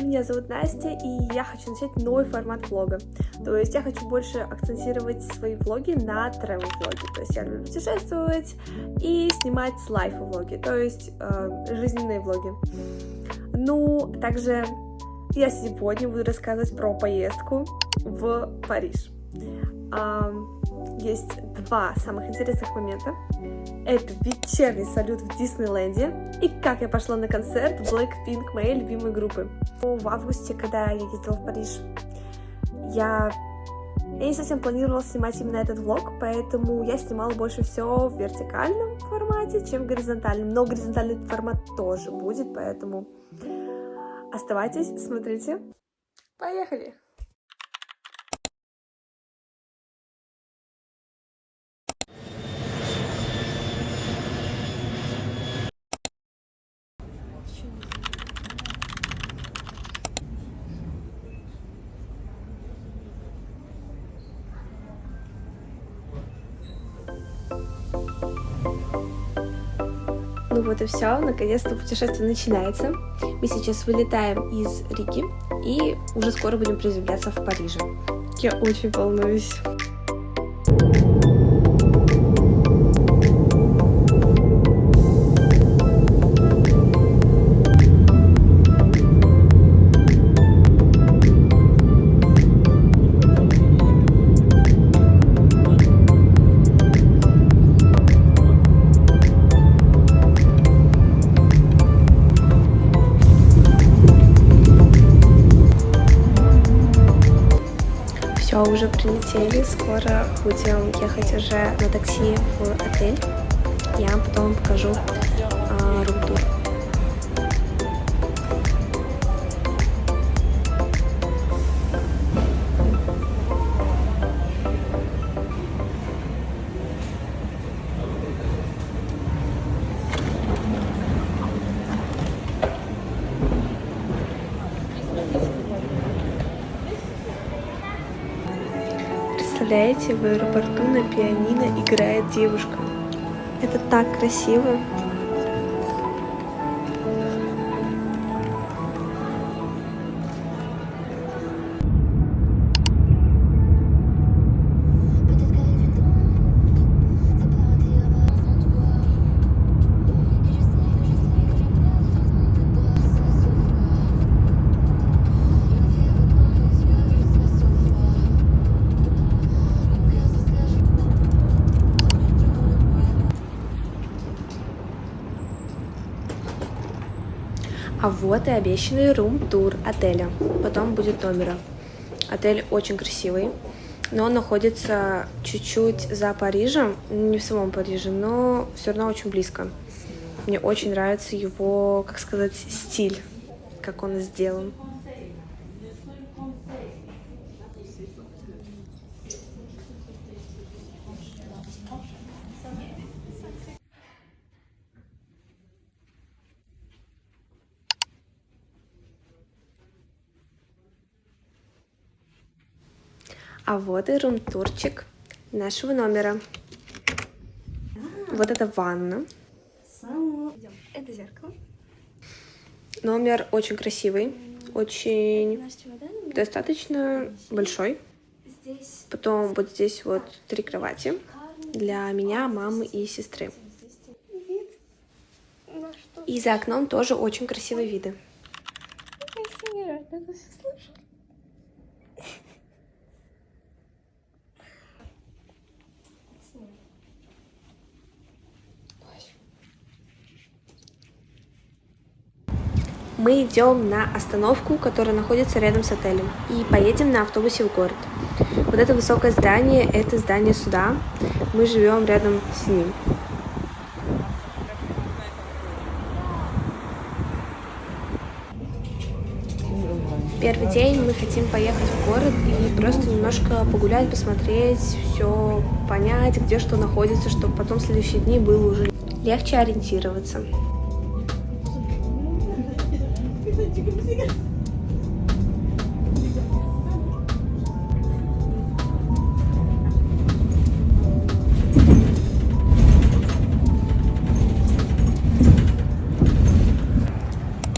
меня зовут Настя, и я хочу начать новый формат влога. То есть я хочу больше акцентировать свои влоги на travel-влоги. То есть я люблю путешествовать и снимать лайф-влоги, то есть жизненные влоги. Ну, также я сегодня буду рассказывать про поездку в Париж. Есть два самых интересных момента. Это вечерний салют в Диснейленде и как я пошла на концерт Blackpink, моей любимой группы. В августе, когда я ездила в Париж, я не совсем планировала снимать именно этот влог, поэтому я снимала больше всего в вертикальном формате, чем в горизонтальном. Но горизонтальный формат тоже будет, поэтому оставайтесь, смотрите. Поехали! Ну вот и все, наконец-то путешествие начинается. Мы сейчас вылетаем из Риги и уже скоро будем приземляться в Париже. Я очень волнуюсь. Все, уже прилетели, скоро будем ехать уже на такси в отель. Я вам потом покажу рум-тур. Представляете, в аэропорту на пианино играет девушка. Это так красиво. А вот и обещанный рум-тур отеля. Потом будет номера. Отель очень красивый, но он находится чуть-чуть за Парижем. Не в самом Париже, но все равно очень близко. Мне очень нравится его, как сказать, стиль, как он сделан. А вот и рум-турчик нашего номера. Вот это ванна. Это зеркало. Номер очень красивый, очень достаточно большой. Потом вот здесь вот 3 кровати для меня, мамы и сестры. И за окном тоже очень красивые виды. Мы идем на остановку, которая находится рядом с отелем, и поедем на автобусе в город. Вот это высокое здание, это здание суда. Мы живем рядом с ним. В первый день мы хотим поехать в город и просто немножко погулять, посмотреть, все понять, где что находится, чтобы потом в следующие дни было уже легче ориентироваться.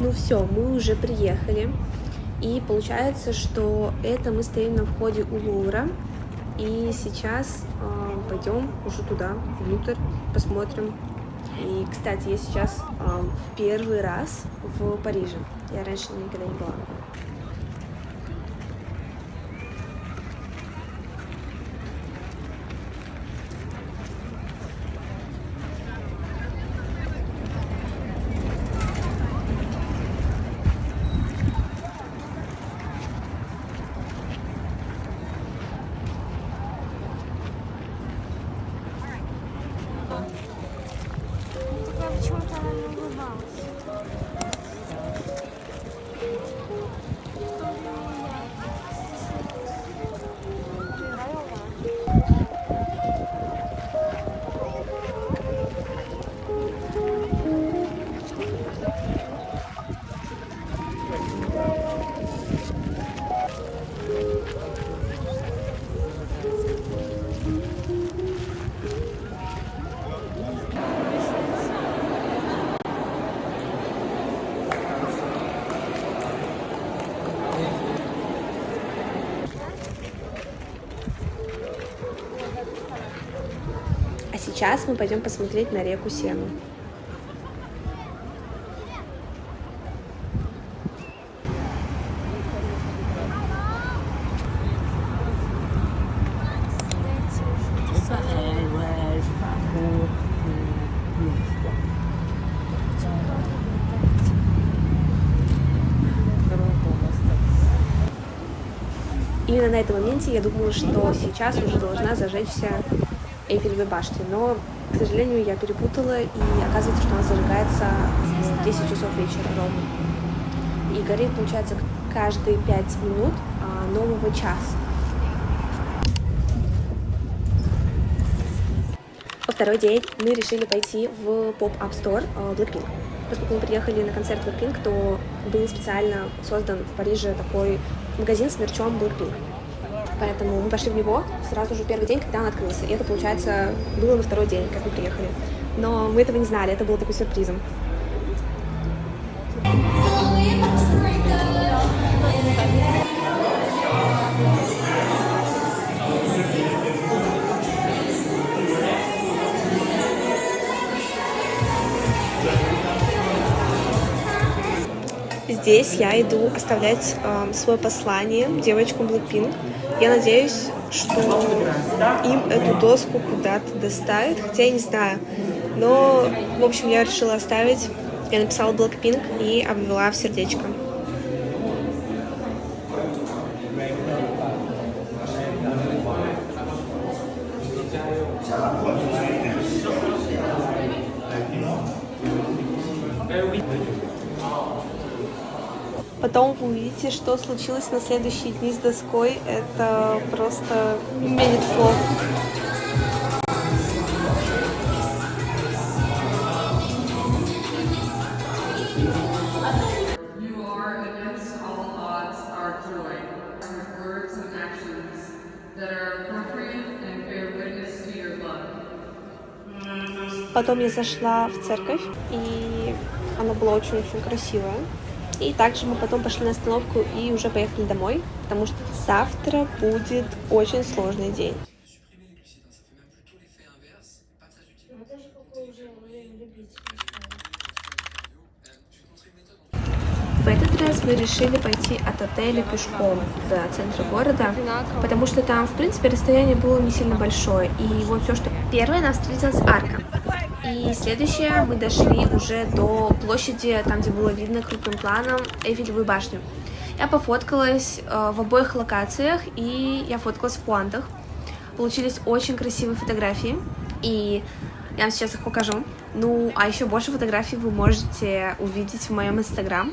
Ну все, мы уже приехали. И получается, что это мы стоим на входе у Лувра. И сейчас пойдем уже туда, внутрь, посмотрим. И, кстати, я сейчас в первый раз в Париже. Я раньше никогда не была. Почему-то она не улыбалась. А сейчас мы пойдем посмотреть на реку Сену. Именно на этом моменте я думала, что сейчас уже должна зажечься Эйфелевой башни, но, к сожалению, я перепутала, и оказывается, что она зажигается в 10 часов вечера ровно. И горит, получается, каждые 5 минут нового часа. Во второй день мы решили пойти в поп-ап стор Blackpink. Поскольку мы приехали на концерт Blackpink, то был специально создан в Париже такой магазин с мерчом Blackpink. Поэтому мы пошли в него сразу же в первый день, когда он открылся. И это, получается, было на второй день, как мы приехали. Но мы этого не знали, это было таким сюрпризом. Здесь я иду оставлять свое послание девочкам Blackpink. Я надеюсь, что им эту доску куда-то доставит, хотя я не знаю. Но, в общем, я решила оставить. Я написала Blackpink и обвела в сердечко. Потом вы увидите, что случилось на следующие дни с доской. Это просто нет слов. Потом я зашла в церковь, и она была очень-очень красивая. И также мы потом пошли на остановку и уже поехали домой, потому что завтра будет очень сложный день. В этот раз мы решили пойти от отеля пешком до центра города, потому что там, в принципе, расстояние было не сильно большое. И вот все, что первое, нам встретилась арка. И следующее, мы дошли уже до площади, там, где было видно крупным планом Эйфелевую башню. Я пофоткалась в обоих локациях, и я фоткалась в Пуантах. Получились очень красивые фотографии, и я вам сейчас их покажу. Ну, а еще больше фотографий вы можете увидеть в моем инстаграм.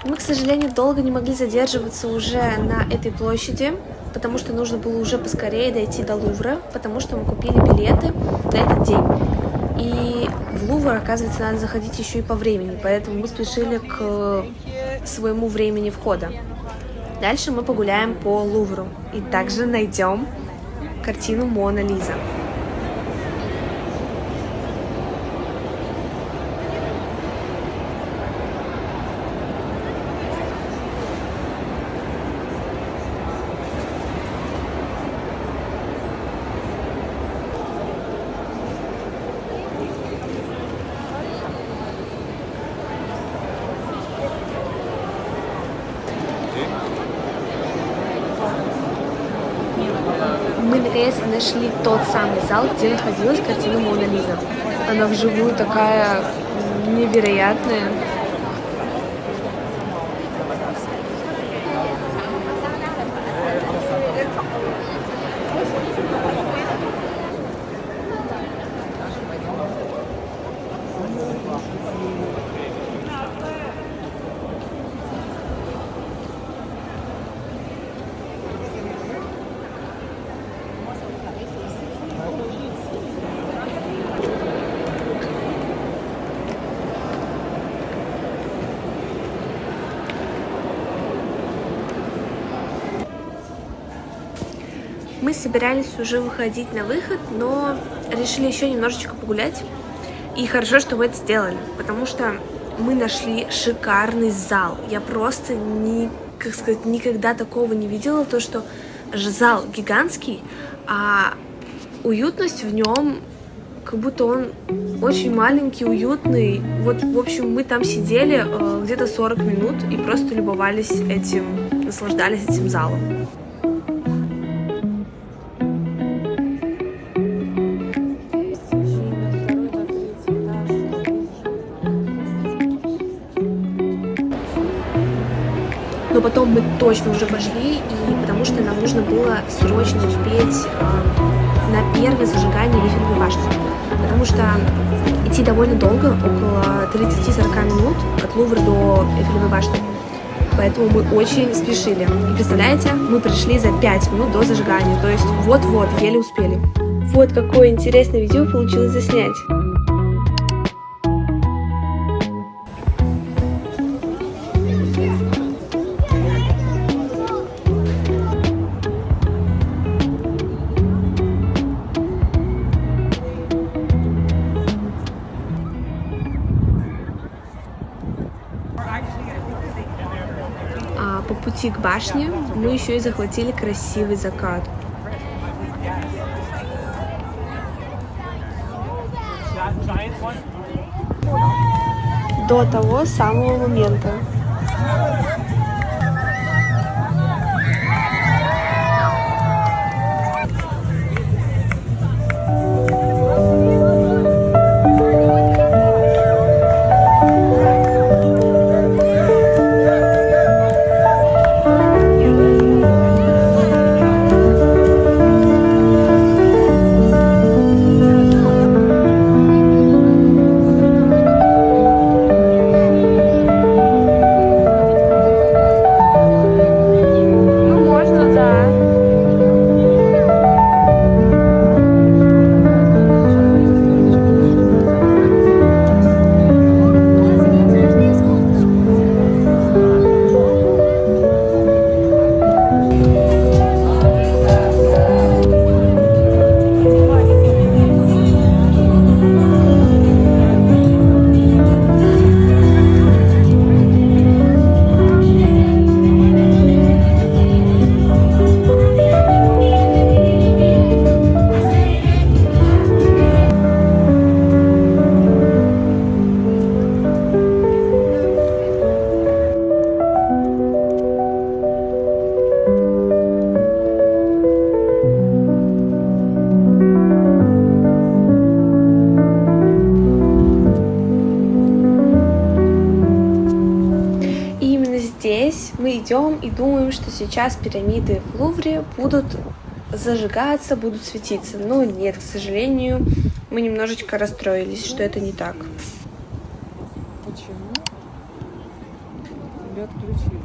Мы, к сожалению, долго не могли задерживаться уже на этой площади, потому что нужно было уже поскорее дойти до Лувра, потому что мы купили билеты на этот день. И в Лувр, оказывается, надо заходить еще и по времени, поэтому мы спешили к своему времени входа. Дальше мы погуляем по Лувру и также найдем картину Мона Лиза. наконец-то нашли тот самый зал, где находилась картина Мона Лиза. Она вживую такая невероятная. Мы собирались уже выходить на выход, но решили еще немножечко погулять. И хорошо, что мы это сделали, потому что мы нашли шикарный зал. Я просто никогда такого не видела, то что зал гигантский, а уютность в нем, как будто он очень маленький, уютный. Вот, в общем, мы там сидели где-то 40 минут и просто любовались этим, наслаждались этим залом. Но потом мы точно уже пошли, и потому что нам нужно было срочно успеть на первое зажигание Эйфелевой башни. Потому что идти довольно долго, около 30-40 минут от Лувра до Эйфелевой башни. Поэтому мы очень спешили. И представляете, мы пришли за 5 минут до зажигания, то есть вот-вот, еле успели. Вот какое интересное видео получилось заснять. По пути к башне мы еще и захватили красивый закат. До того самого момента. Мы идем и думаем, что сейчас пирамиды в Лувре будут зажигаться, будут светиться. Но нет, к сожалению, мы немножечко расстроились, что это не так. Почему? Или отключили?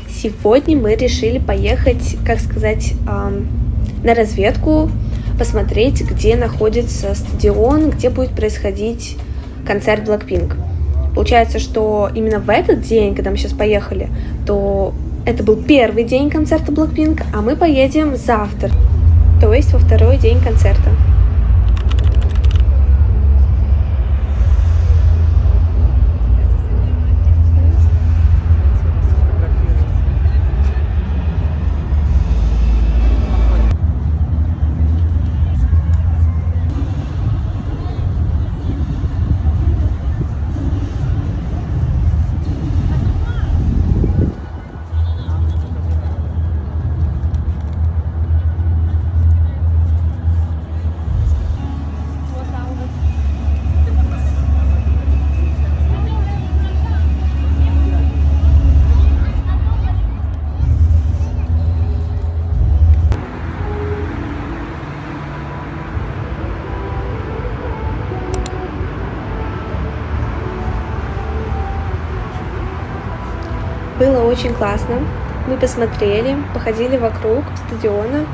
Сегодня мы решили поехать, как сказать, на разведку, посмотреть, где находится стадион, где будет происходить концерт Blackpink. Получается, что именно в этот день, когда мы сейчас поехали, то это был первый день концерта Blackpink, а мы поедем завтра, то есть во второй день концерта. Было очень классно. Мы посмотрели, походили вокруг стадиона.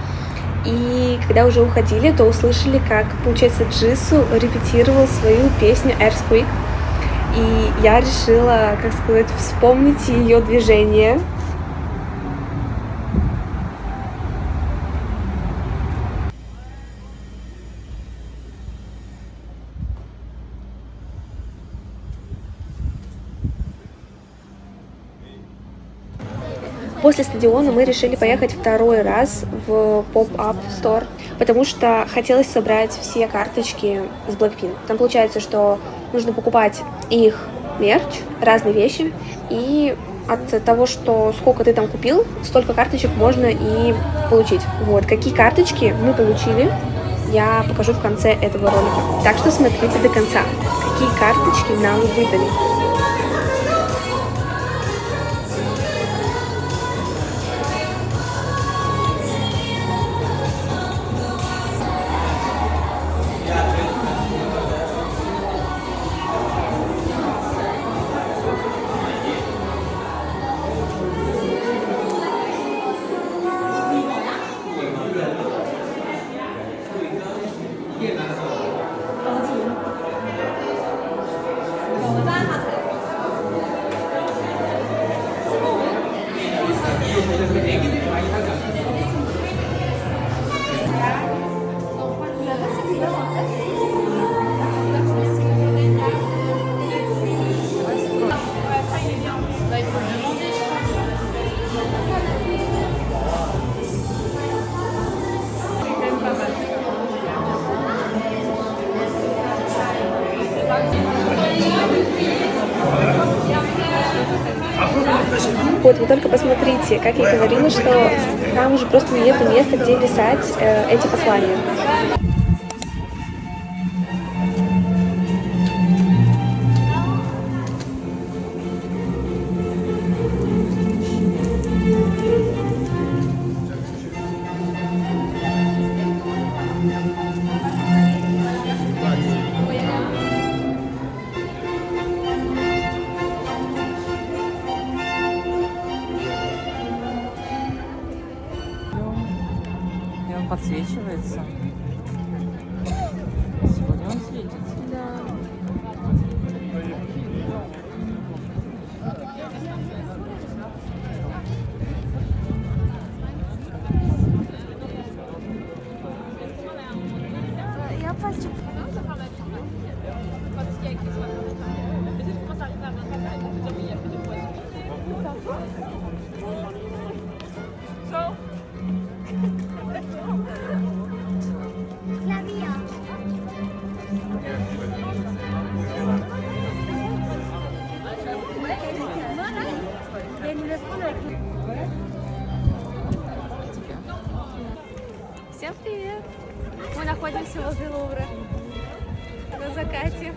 И когда уже уходили, то услышали, как, получается, Джису репетировал свою песню Earthquake. И я решила, как сказать, вспомнить ее движение. После стадиона мы решили поехать второй раз в Pop-Up Store, потому что хотелось собрать все карточки с Blackpink. Там получается, что нужно покупать их мерч, разные вещи, и от того, что сколько ты там купил, столько карточек можно и получить. Вот, какие карточки мы получили, я покажу в конце этого ролика. Так что смотрите до конца, какие карточки нам выдали. Вот, вы только посмотрите, как я говорила, что там уже просто нет места, где писать эти послания. Подсвечивается. Сегодня он светится. Да. Я хочу. Всем привет! Мы находимся возле Лувра на закате.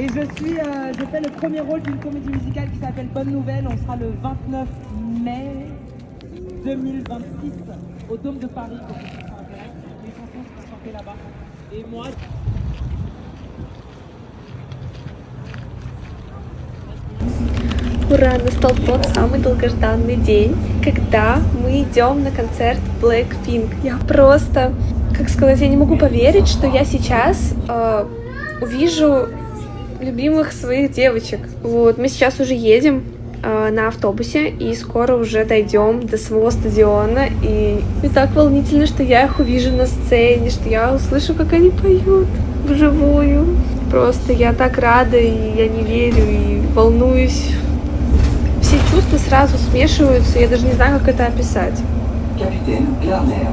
Et je fais le premier rôle d'une comédie musicale qui s'appelle Bonne Nouvelle. On sera le 29 mai 2026 au Dôme de Paris. Donc, les chansons seront chantées là-bas. Et moi... Ура! Настал тот самый долгожданный день, когда мы идем на концерт Blackpink. Я просто, как сказать, я не могу поверить, что я сейчас увижу любимых своих девочек. Вот, мы сейчас уже едем на автобусе и скоро уже дойдем до самого стадиона. И так волнительно, что я их увижу на сцене, что я услышу, как они поют вживую. Просто я так рада, и я не верю, и волнуюсь. Все чувства сразу смешиваются, я даже не знаю, как это описать. Capitaine Garner.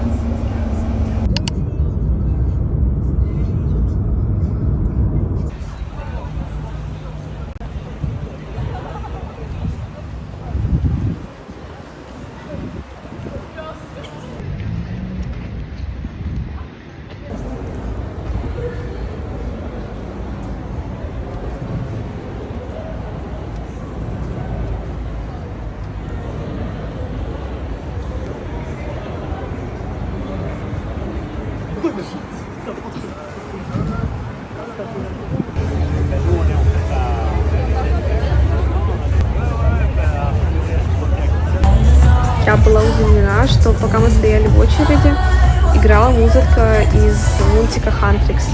была удивлена, что пока мы стояли в очереди, играла музыка из мультика «Хантрикс».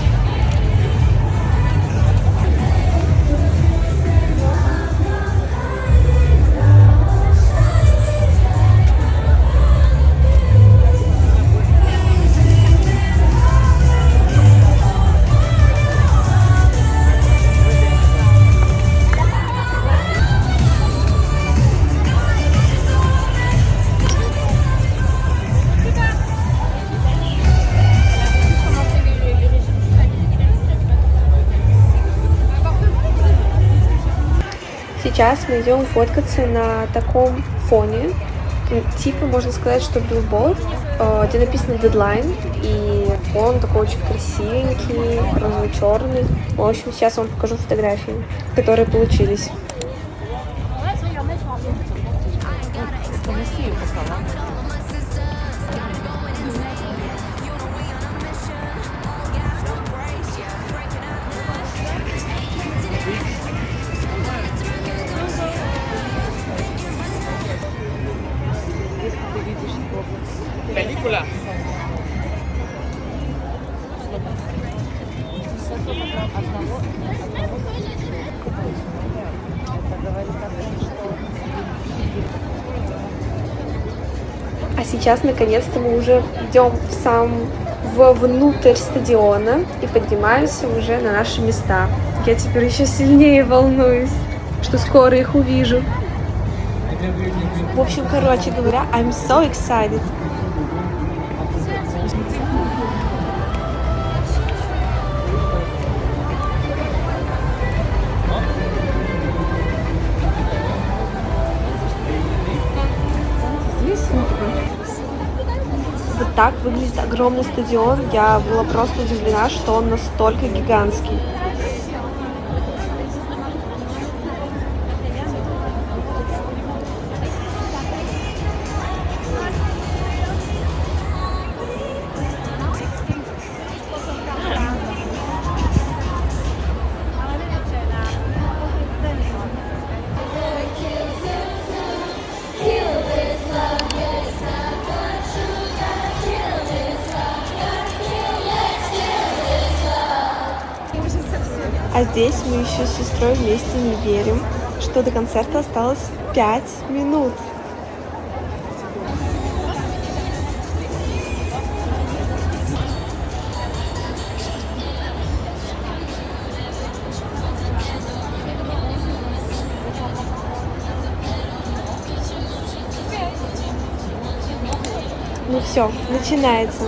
Сейчас мы идем фоткаться на таком фоне, типа можно сказать, что билборд, где написано Deadline, и он такой очень красивенький, розово-черный. В общем, сейчас вам покажу фотографии, которые получились. А сейчас, наконец-то, мы уже идем внутрь стадиона и поднимаемся уже на наши места. Я теперь еще сильнее волнуюсь, что скоро их увижу. В общем, короче говоря, I'm so excited. Вот так выглядит огромный стадион. Я была просто удивлена, что он настолько гигантский. А здесь мы еще с сестрой вместе не верим, что до концерта осталось 5 минут. Ну все, начинается.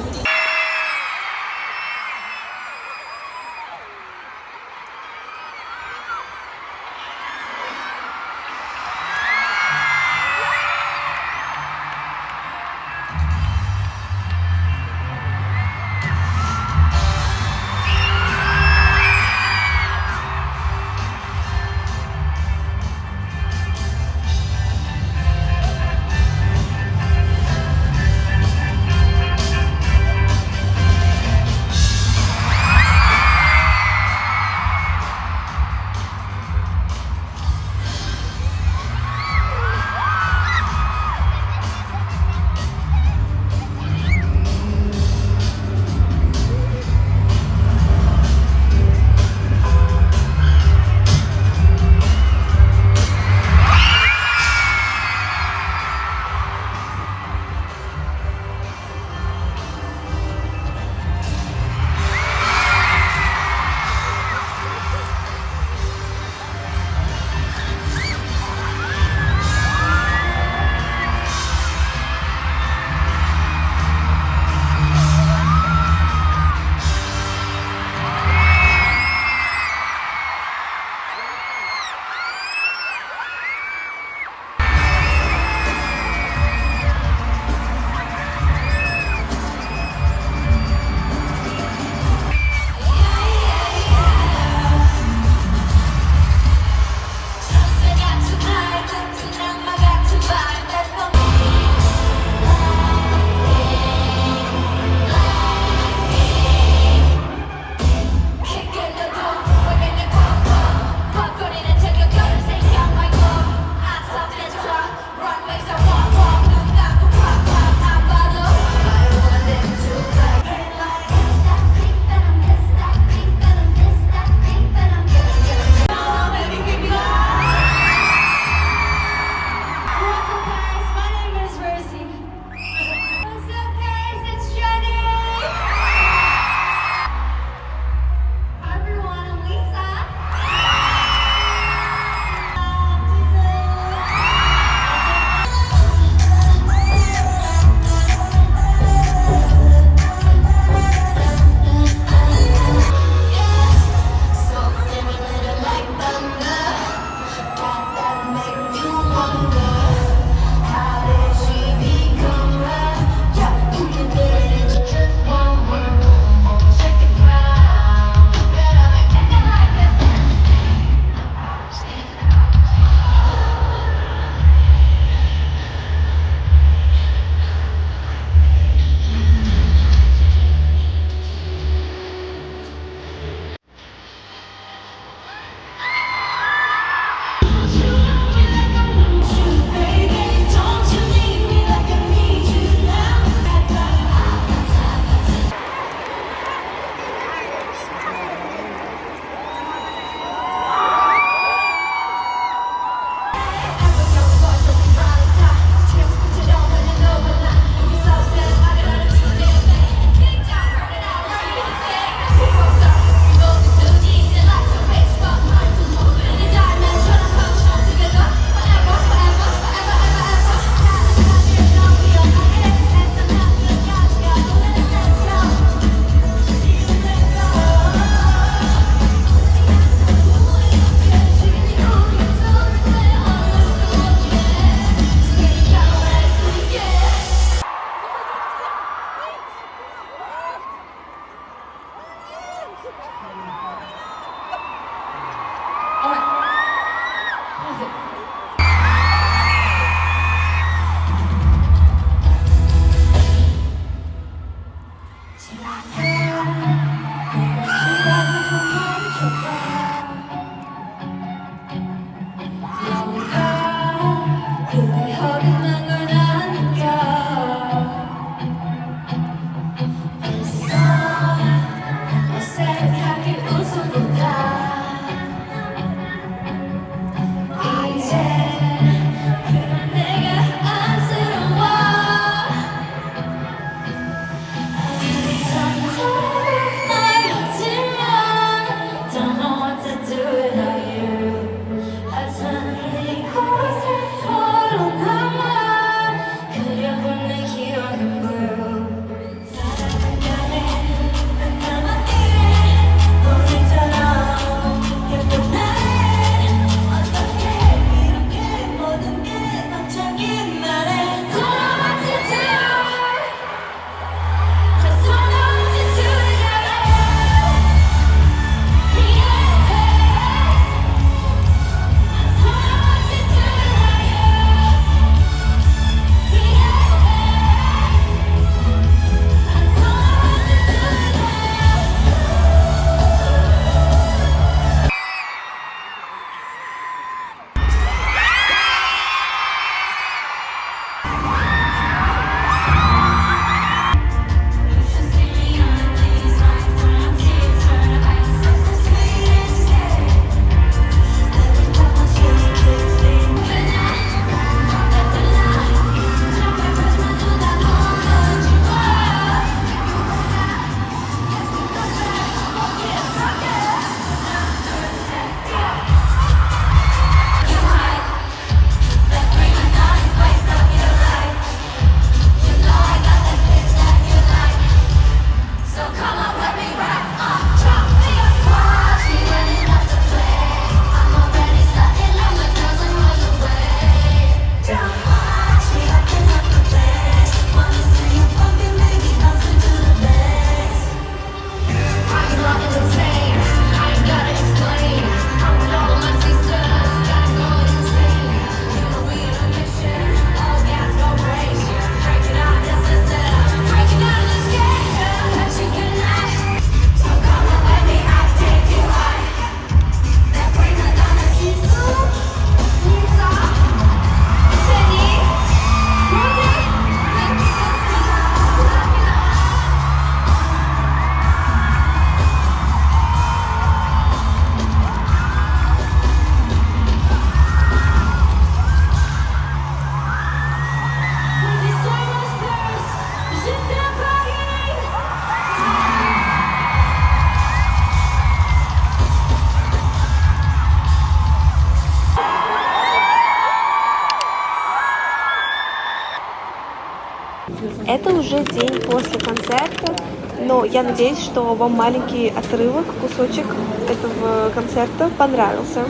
Это уже день после концерта, но я надеюсь, что вам маленький отрывок, кусочек этого концерта понравился.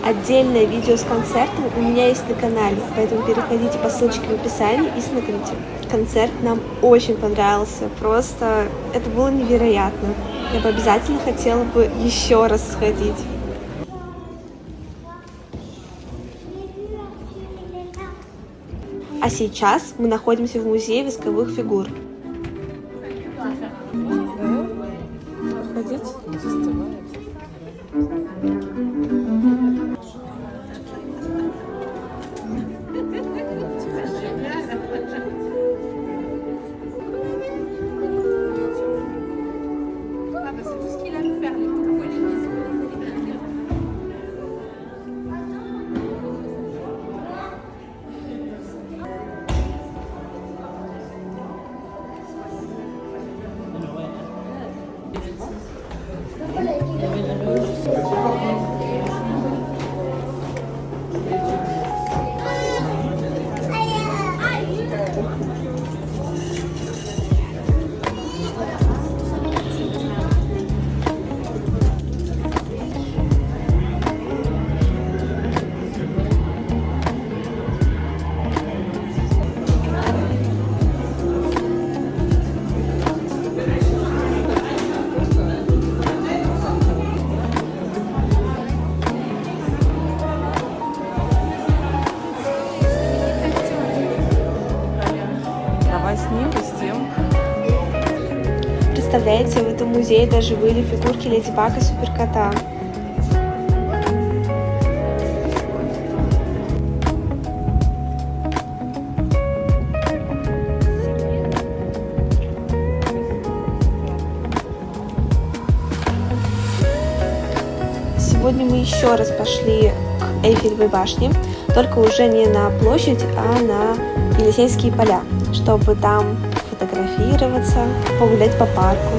Отдельное видео с концертом у меня есть на канале, поэтому переходите по ссылочке в описании и смотрите. Концерт нам очень понравился, просто это было невероятно. Я бы обязательно хотела бы еще раз сходить. А сейчас мы находимся в музее восковых фигур. Ходить не застывает. Давай снимем, сделаем. Представляете, в этом музее даже были фигурки Леди Баг и Суперкота. Сегодня мы еще раз пошли к Эйфелевой башне, только уже не на площадь, а на Елисейские поля, чтобы там фотографироваться, погулять по парку.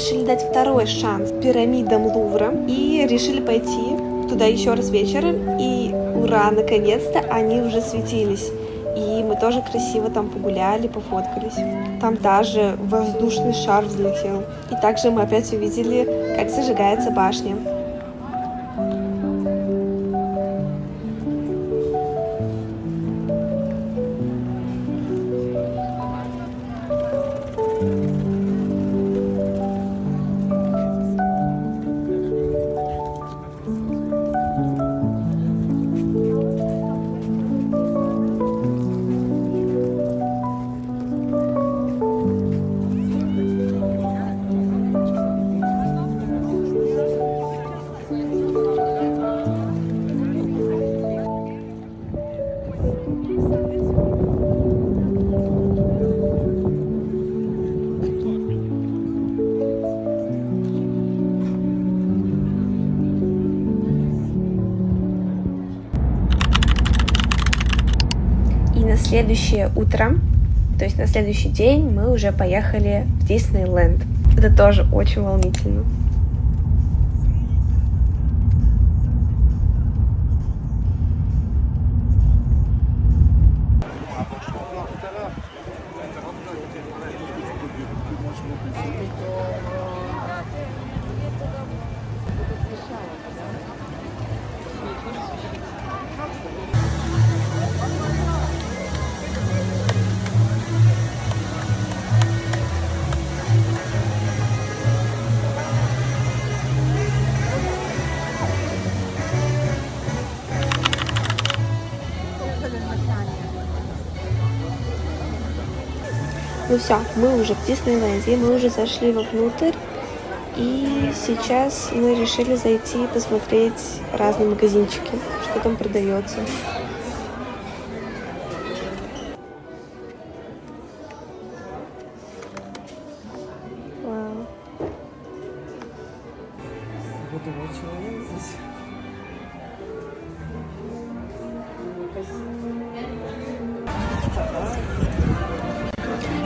решили дать второй шанс пирамидам Лувра и решили пойти туда еще раз вечером. И ура, наконец-то они уже светились. И мы тоже красиво там погуляли, пофоткались. Там даже воздушный шар взлетел. И также мы опять увидели, как зажигается башня. На следующее утро, то есть на следующий день, мы уже поехали в Диснейленд. Это тоже очень волнительно. Ну все, мы уже в Диснейленде, мы уже зашли вовнутрь, и сейчас мы решили зайти и посмотреть разные магазинчики, что там продается. Вау.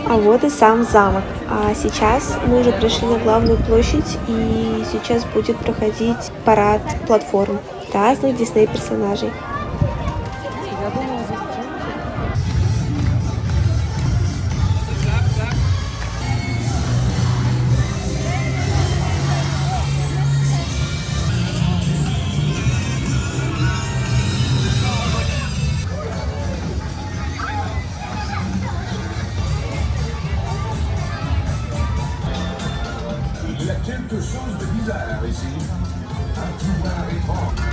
А вот и сам замок. А сейчас мы уже пришли на главную площадь, и сейчас будет проходить парад платформ разных Дисней-персонажей. Quelque chose de bizarre ici. Un pouvoir étrange.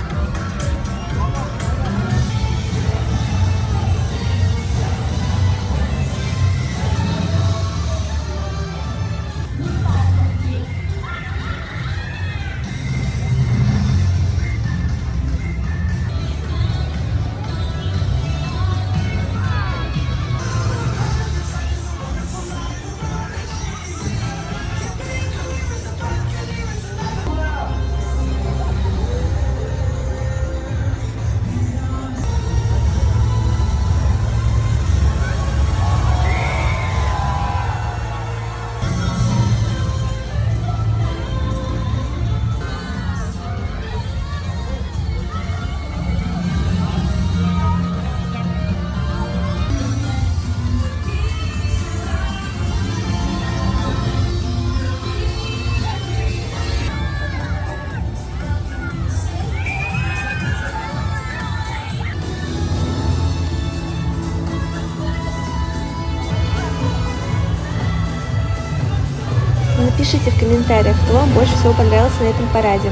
Напишите в комментариях, кто вам больше всего понравился на этом параде.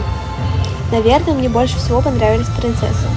Наверное, мне больше всего понравились принцессы.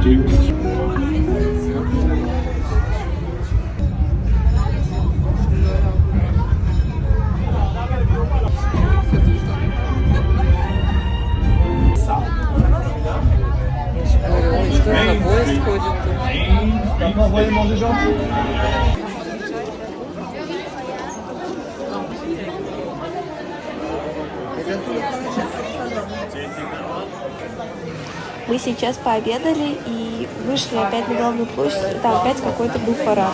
Ой, что за поезд ходит тут? Мы сейчас пообедали и вышли опять на главную площадь, и там опять какой-то был парад.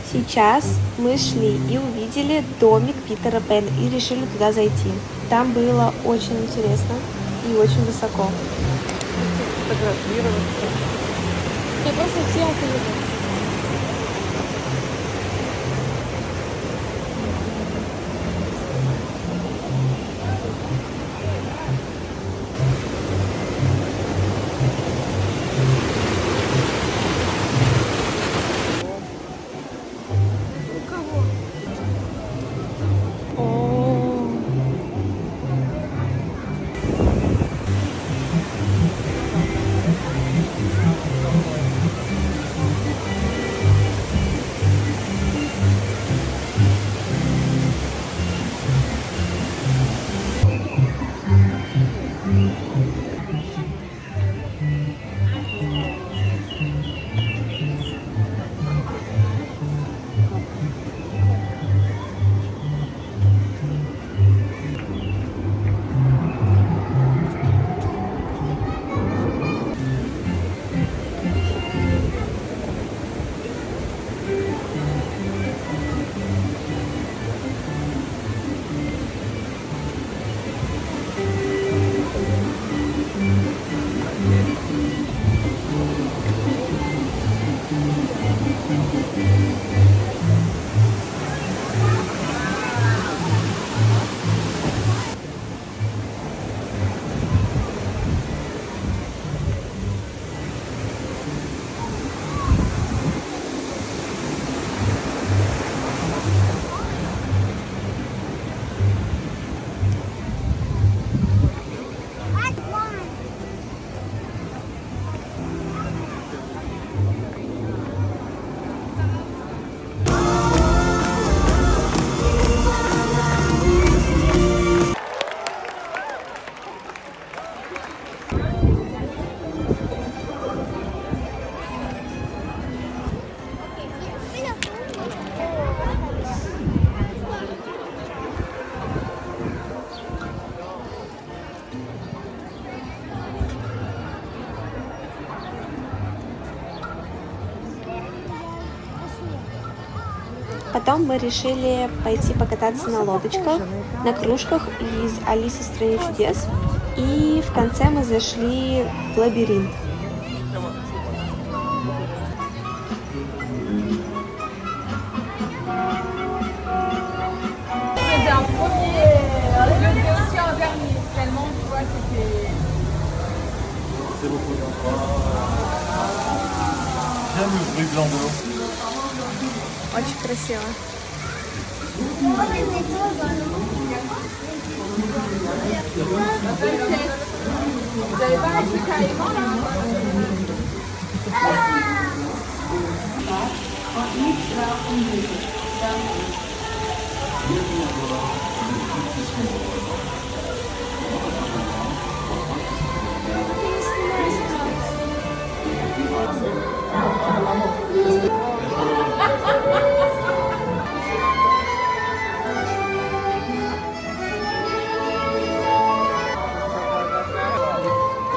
Сейчас мы шли и увидели домик Питера Пэна и решили туда зайти. Там было очень интересно и очень высоко. Фотографироваться. Я просто съемку. Потом мы решили пойти покататься на лодочках, на кружках из «Алисы в стране чудес». И в конце мы зашли в лабиринт. Очень красиво.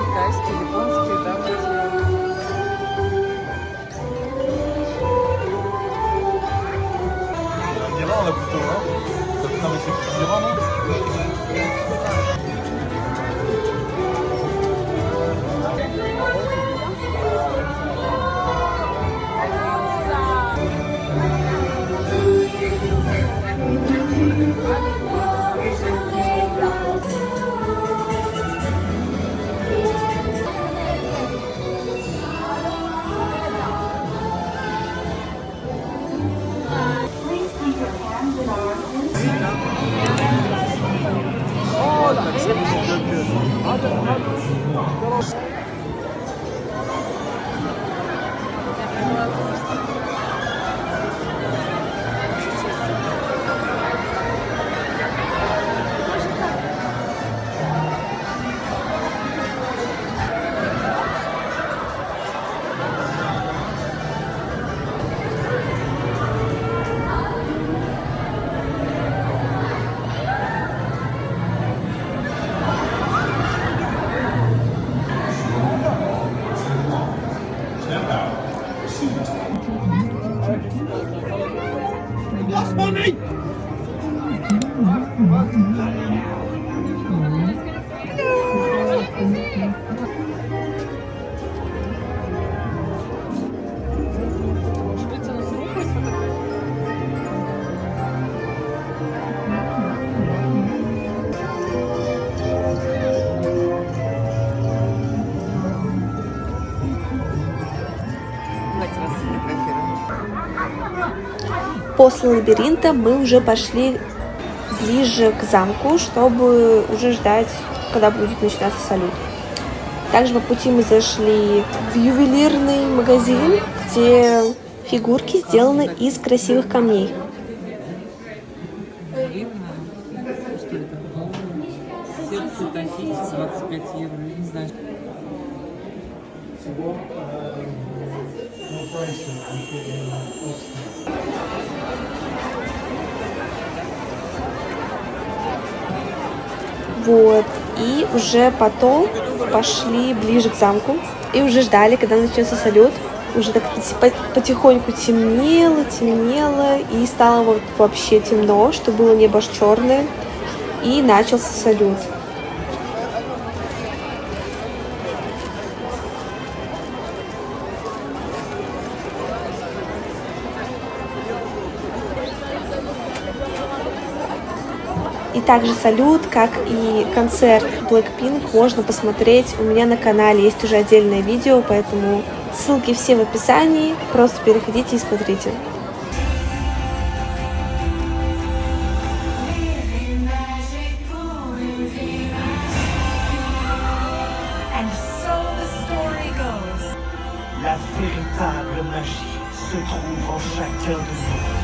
Китайский, японский, да, вроде. Là, on a plutôt, hein. Non, mais c'est vraiment. После лабиринта мы уже пошли ближе к замку, чтобы уже ждать, когда будет начинаться салют. Также по пути мы зашли в ювелирный магазин, где фигурки сделаны из красивых камней. Что это? Сердце Тафи, 25 евро, не знаю. Вот, и уже потом пошли ближе к замку и уже ждали, когда начнется салют. Уже так потихоньку темнело, и стало вот вообще темно, что было небо аж черное, и начался салют. И также салют, как и концерт Blackpink, можно посмотреть у меня на канале. Есть уже отдельное видео, поэтому ссылки все в описании. Просто переходите и смотрите. La véritable magie se trouve en chacun de nous.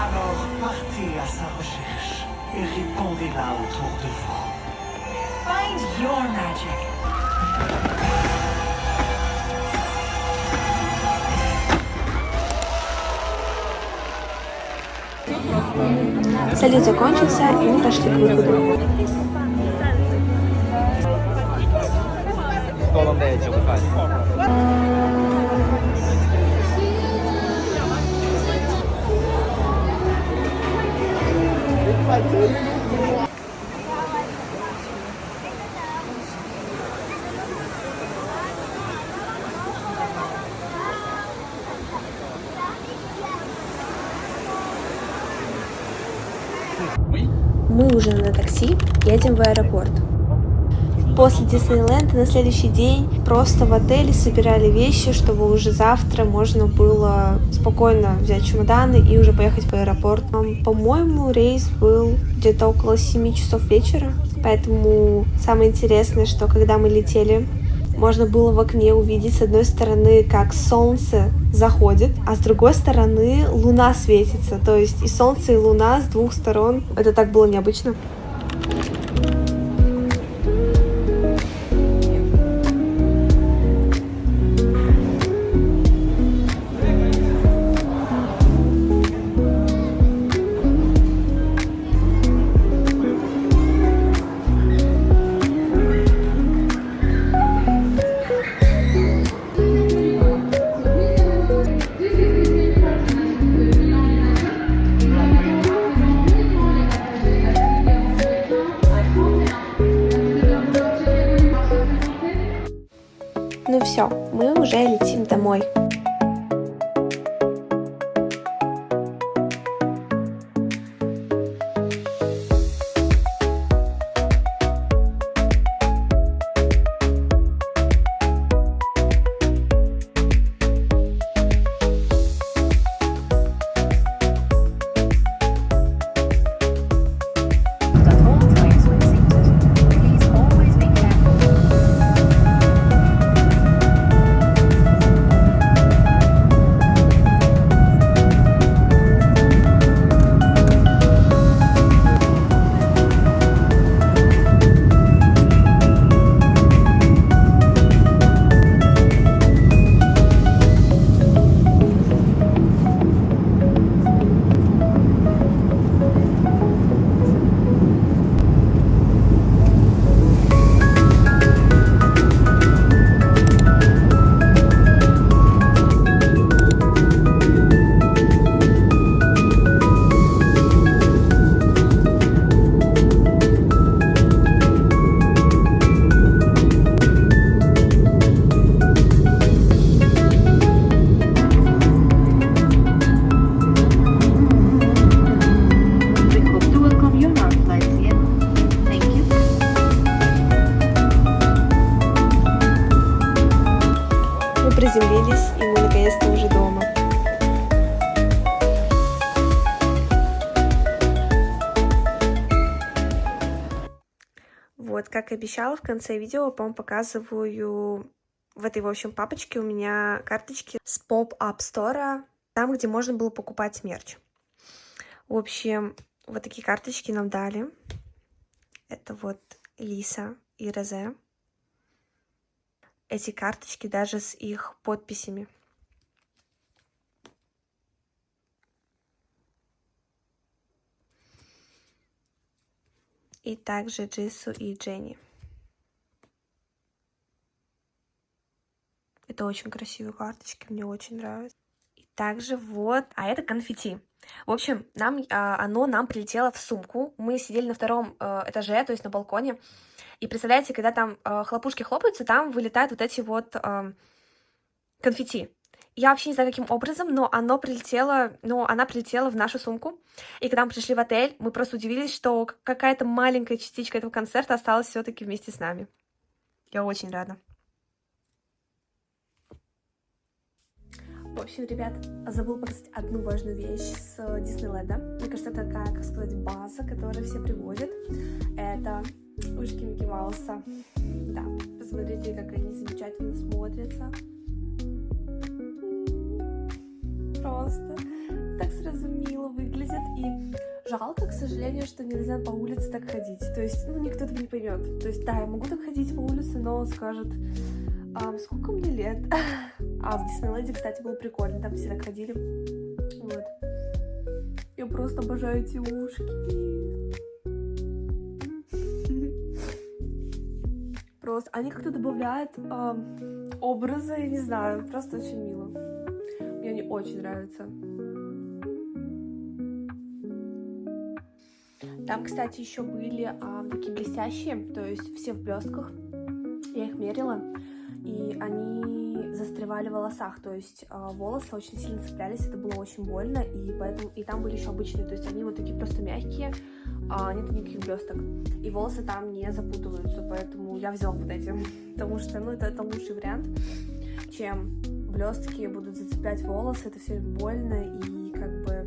Alors partez à sa recherche et répandez-la autour de vous. Find your magic. Салют закончился, и мы пошли к выходу. Мы уже на такси, едем в аэропорт. После Диснейленда на следующий день просто в отеле собирали вещи, чтобы уже завтра можно было спокойно взять чемоданы и уже поехать в аэропорт. По-моему, рейс был где-то около 7 часов вечера, поэтому самое интересное, что когда мы летели, можно было в окне увидеть с одной стороны, как солнце заходит, а с другой стороны луна светится. То есть и солнце, и луна с двух сторон. Это так было необычно. Ну все, мы уже летим домой. приземлились, и мы наконец-то уже дома. Вот, как и обещала, в конце видео вам показываю в этой, в общем, папочке у меня карточки с Pop-Up Store, там, где можно было покупать мерч. В общем, вот такие карточки нам дали. Это вот Лиса и Розе. Эти карточки даже с их подписями. И также Джису и Дженни. Это очень красивые карточки, мне очень нравятся. И также вот, а это конфетти. В общем, оно нам прилетело в сумку. Мы сидели на втором этаже, то есть на балконе. И представляете, когда там хлопушки хлопаются, там вылетают вот эти вот конфетти. Я вообще не знаю, каким образом, но она прилетела в нашу сумку. И когда мы пришли в отель, мы просто удивились, что какая-то маленькая частичка этого концерта осталась все-таки вместе с нами. Я очень рада. В общем, ребят, забыла показать одну важную вещь с Диснейленда. Мне кажется, это такая, как сказать, база, которую все приводят. Это ушки Микки Мауса. Да, посмотрите, как они замечательно смотрятся. Просто так сразу мило выглядят. И жалко, к сожалению, что нельзя по улице так ходить. То есть, никто этого не поймет. То есть, да, я могу так ходить по улице, но скажут, сколько мне лет? А в Диснейленде, кстати, было прикольно. Там все так ходили. Вот. Я просто обожаю эти ушки. Просто они как-то добавляют образы, я не знаю, просто очень мило. Мне они очень нравятся. Там, кстати, еще были такие блестящие, то есть все в блестках. Я их мерила, и они застревали в волосах, то есть волосы очень сильно цеплялись, это было очень больно, и поэтому и там были еще обычные, то есть они вот такие просто мягкие, нет никаких блесток, и волосы там не запутываются, поэтому я взяла вот эти, потому что, это лучший вариант, чем блестки будут зацеплять волосы, это все больно и как бы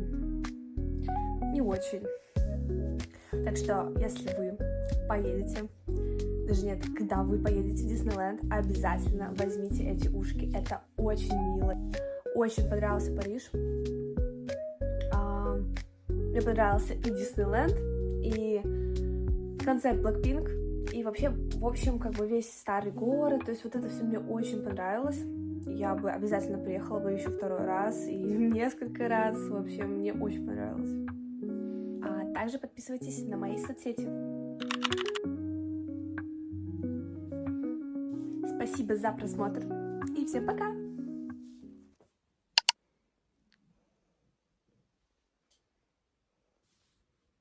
не очень. Так что, если вы поедете, даже нет, когда вы поедете в Диснейленд, обязательно возьмите эти ушки, это очень мило. Очень понравился Париж, мне понравился и Диснейленд, и концерт Blackpink, и вообще, в общем, как бы весь старый город, то есть вот это все мне очень понравилось. Я бы обязательно приехала бы еще второй раз и несколько раз, в общем, мне очень понравилось. А также подписывайтесь на мои соцсети. Спасибо за просмотр и всем пока!